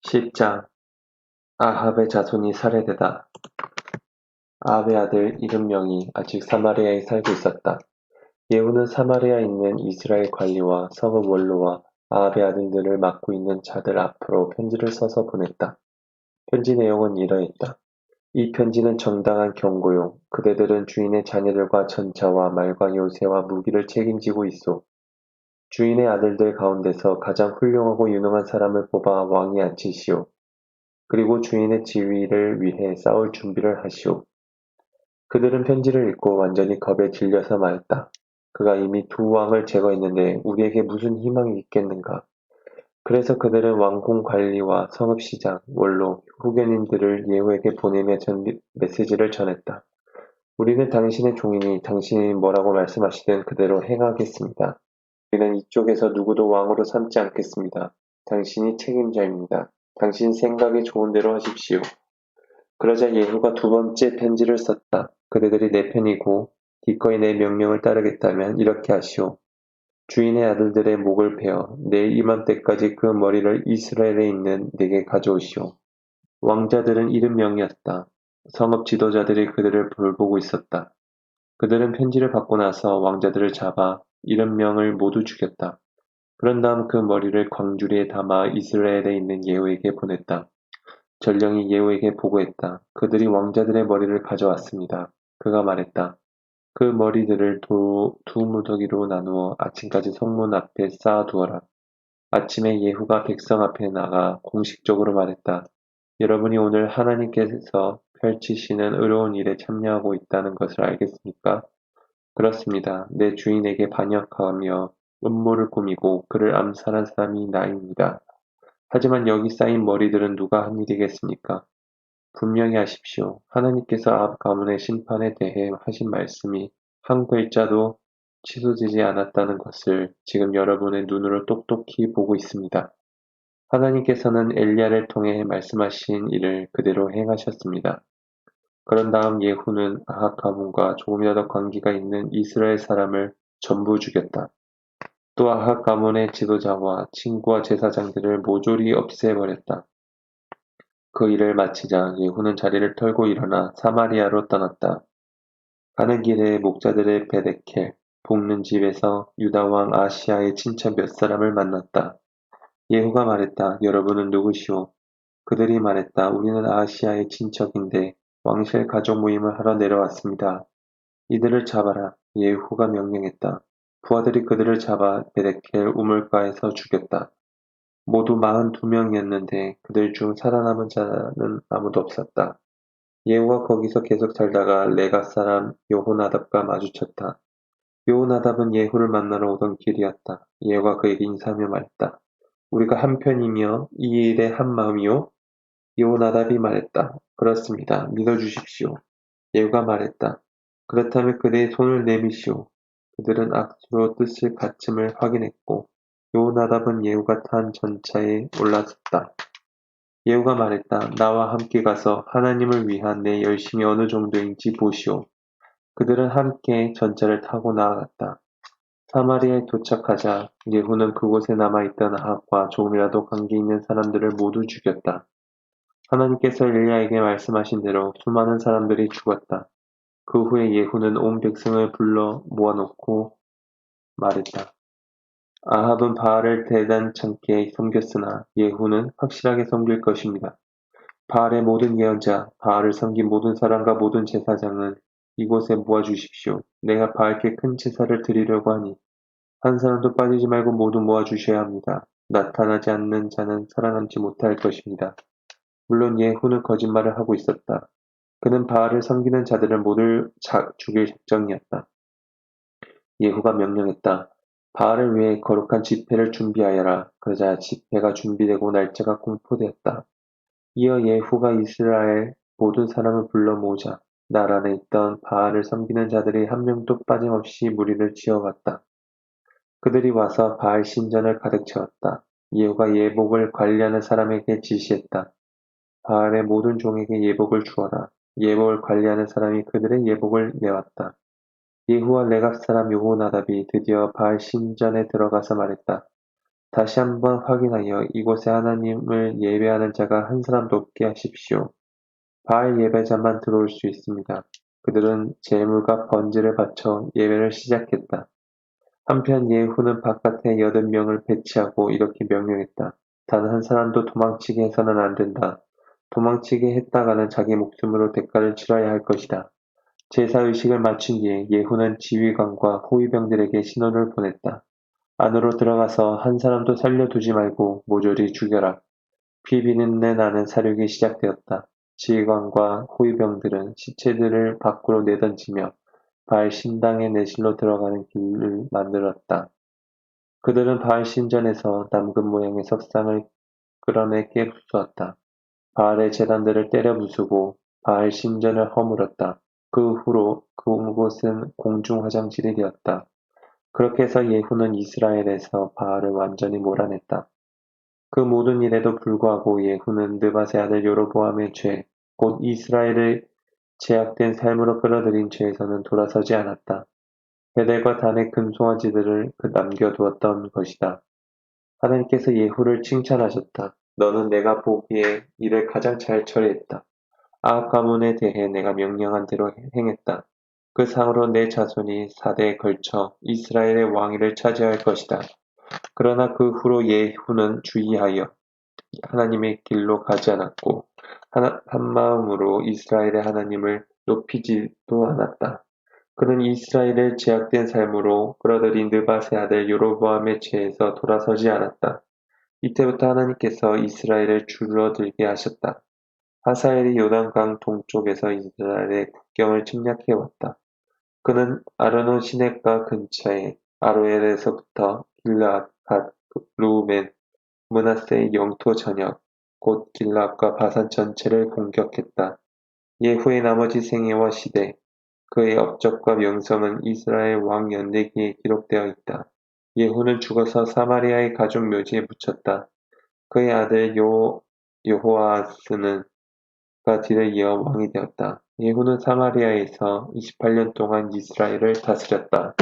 10장 아합의 자손이 살해되다. 아합의 아들 이름명이 아직 사마리아에 살고 있었다. 예후는 사마리아에 있는 이스라엘 관리와 성읍 원로와 아합의 아들들을 맡고 있는 자들 앞으로 편지를 써서 보냈다. 편지 내용은 이러했다. 이 편지는 정당한 경고요. 그대들은 주인의 자녀들과 전차와 말과 요새와 무기를 책임지고 있소. 주인의 아들들 가운데서 가장 훌륭하고 유능한 사람을 뽑아 왕위 앉히시오. 그리고 주인의 지위를 위해 싸울 준비를 하시오. 그들은 편지를 읽고 완전히 겁에 질려서 말했다. 그가 이미 두 왕을 제거했는데 우리에게 무슨 희망이 있겠는가? 그래서 그들은 왕궁 관리와 성읍시장, 원로, 후견인들을 예후에게 보내며 메시지를 전했다. 우리는 당신의 종이니 당신이 뭐라고 말씀하시든 그대로 행하겠습니다. 우리는 이쪽에서 누구도 왕으로 삼지 않겠습니다. 당신이 책임자입니다. 당신 생각이 좋은 대로 하십시오. 그러자 예후가 두 번째 편지를 썼다. 그대들이 내 편이고 기꺼이 내 명령을 따르겠다면 이렇게 하시오. 주인의 아들들의 목을 베어 내일 이맘때까지 그 머리를 이스라엘에 있는 내게 가져오시오. 왕자들은 이름명이었다. 성읍 지도자들이 그들을 돌보고 있었다. 그들은 편지를 받고 나서 왕자들을 잡아 이름명을 모두 죽였다. 그런 다음 그 머리를 광주리에 담아 이스라엘에 있는 예후에게 보냈다. 전령이 예후에게 보고했다. 그들이 왕자들의 머리를 가져왔습니다. 그가 말했다. 그 머리들을 두 무더기로 나누어 아침까지 성문 앞에 쌓아두어라. 아침에 예후가 백성 앞에 나가 공식적으로 말했다. 여러분이 오늘 하나님께서 펼치시는 의로운 일에 참여하고 있다는 것을 알겠습니까? 그렇습니다. 내 주인에게 반역하며 음모를 꾸미고 그를 암살한 사람이 나입니다. 하지만 여기 쌓인 머리들은 누가 한 일이겠습니까? 분명히 하십시오. 하나님께서 아합 가문의 심판에 대해 하신 말씀이 한 글자도 취소되지 않았다는 것을 지금 여러분의 눈으로 똑똑히 보고 있습니다. 하나님께서는 엘리야를 통해 말씀하신 일을 그대로 행하셨습니다. 그런 다음 예후는 아합 가문과 조금이라도 관계가 있는 이스라엘 사람을 전부 죽였다. 또 아합 가문의 지도자와 친구와 제사장들을 모조리 없애버렸다. 그 일을 마치자 예후는 자리를 털고 일어나 사마리아로 떠났다. 가는 길에 목자들의 베데켈, 볶는 집에서 유다 왕 아시아의 친척 몇 사람을 만났다. 예후가 말했다. 여러분은 누구시오? 그들이 말했다. 우리는 아시아의 친척인데 왕실 가족 모임을 하러 내려왔습니다. 이들을 잡아라. 예후가 명령했다. 부하들이 그들을 잡아 베데켈 우물가에서 죽였다. 모두 42명이었는데 그들 중 살아남은 자는 아무도 없었다. 예후가 거기서 계속 살다가 레갑 사람 여호나답과 마주쳤다. 여호나답은 예후를 만나러 오던 길이었다. 예후가 그에게 인사하며 말했다. 우리가 한편이며 이 일에 한마음이요? 여호나답이 말했다. 그렇습니다. 믿어주십시오. 예후가 말했다. 그렇다면 그대의 손을 내미시오. 그들은 악수로 뜻을 같음을 확인했고 여호나답은 예후가 탄 전차에 올라섰다. 예후가 말했다. 나와 함께 가서 하나님을 위한 내 열심이 어느 정도인지 보시오. 그들은 함께 전차를 타고 나아갔다. 사마리아에 도착하자 예후는 그곳에 남아있던 아합과 조금이라도 관계 있는 사람들을 모두 죽였다. 하나님께서 엘리야에게 말씀하신 대로 수많은 사람들이 죽었다. 그 후에 예후는 온 백성을 불러 모아놓고 말했다. 아합은 바알을 대단찮게 섬겼으나 예후는 확실하게 섬길 것입니다. 바알의 모든 예언자, 바알을 섬긴 모든 사람과 모든 제사장은 이곳에 모아주십시오. 내가 바알께 큰 제사를 드리려고 하니 한 사람도 빠지지 말고 모두 모아주셔야 합니다. 나타나지 않는 자는 살아남지 못할 것입니다. 물론 예후는 거짓말을 하고 있었다. 그는 바알을 섬기는 자들을 모두 죽일 작정이었다. 예후가 명령했다. 바알을 위해 거룩한 집회를 준비하여라. 그러자 집회가 준비되고 날짜가 공포되었다. 이어 예후가 이스라엘 모든 사람을 불러 모으자 날 안에 있던 바알을 섬기는 자들이 한 명도 빠짐없이 무리를 지어갔다. 그들이 와서 바알 신전을 가득 채웠다. 예후가 예복을 관리하는 사람에게 지시했다. 바알의 모든 종에게 예복을 주어라. 예복을 관리하는 사람이 그들의 예복을 내왔다. 예후와 레갑 사람 여호나답이 드디어 바알 신전에 들어가서 말했다. 다시 한번 확인하여 이곳에 하나님을 예배하는 자가 한 사람도 없게 하십시오. 바알 예배자만 들어올 수 있습니다. 그들은 제물과 번제를 바쳐 예배를 시작했다. 한편 예후는 바깥에 80명을 배치하고 이렇게 명령했다. 단 한 사람도 도망치게 해서는 안 된다. 도망치게 했다가는 자기 목숨으로 대가를 치러야 할 것이다. 제사의식을 마친 뒤에 예후는 지휘관과 호위병들에게 신호를 보냈다. 안으로 들어가서 한 사람도 살려두지 말고 모조리 죽여라. 피 비린내 나는 사륙이 시작되었다. 지휘관과 호위병들은 시체들을 밖으로 내던지며 바알 신당의 내실로 들어가는 길을 만들었다. 그들은 바알 신전에서 남금 모양의 석상을 끌어내 깨부수었다. 바알의 제단들을 때려 부수고 바알 신전을 허물었다. 그 후로 그곳은 공중 화장실이 되었다. 그렇게 해서 예후는 이스라엘에서 바알을 완전히 몰아냈다. 그 모든 일에도 불구하고 예후는 느밧의 아들 여로보암의 죄, 곧 이스라엘을 제약된 삶으로 끌어들인 죄에서는 돌아서지 않았다. 베델과 단의 금송아지들을 남겨두었던 것이다. 하나님께서 예후를 칭찬하셨다. 너는 내가 보기에 일을 가장 잘 처리했다. 아합 가문에 대해 내가 명령한 대로 행했다. 그 상으로 내 자손이 4대에 걸쳐 이스라엘의 왕위를 차지할 것이다. 그러나 그 후로 예후는 주의하여 하나님의 길로 가지 않았고 한마음으로 이스라엘의 하나님을 높이지도 않았다. 그는 이스라엘을 제약된 삶으로 끌어들인 느밧의 아들 여로보암의 죄에서 돌아서지 않았다. 이때부터 하나님께서 이스라엘을 줄어들게 하셨다. 하사엘이 요단강 동쪽에서 이스라엘의 국경을 침략해왔다. 그는 아르논 시냇가 근처의 아로엘에서부터 길르앗, 갓, 루벤, 므낫세의 영토 전역, 곧 길르앗과 바산 전체를 공격했다. 예후의 나머지 생애와 시대, 그의 업적과 명성은 이스라엘 왕 연대기에 기록되어 있다. 예후는 죽어서 사마리아의 가족 묘지에 묻혔다. 그의 아들 여호아하스는 가 뒤를 이어 왕이 되었다. 예후는 사마리아에서 28년 동안 이스라엘을 다스렸다.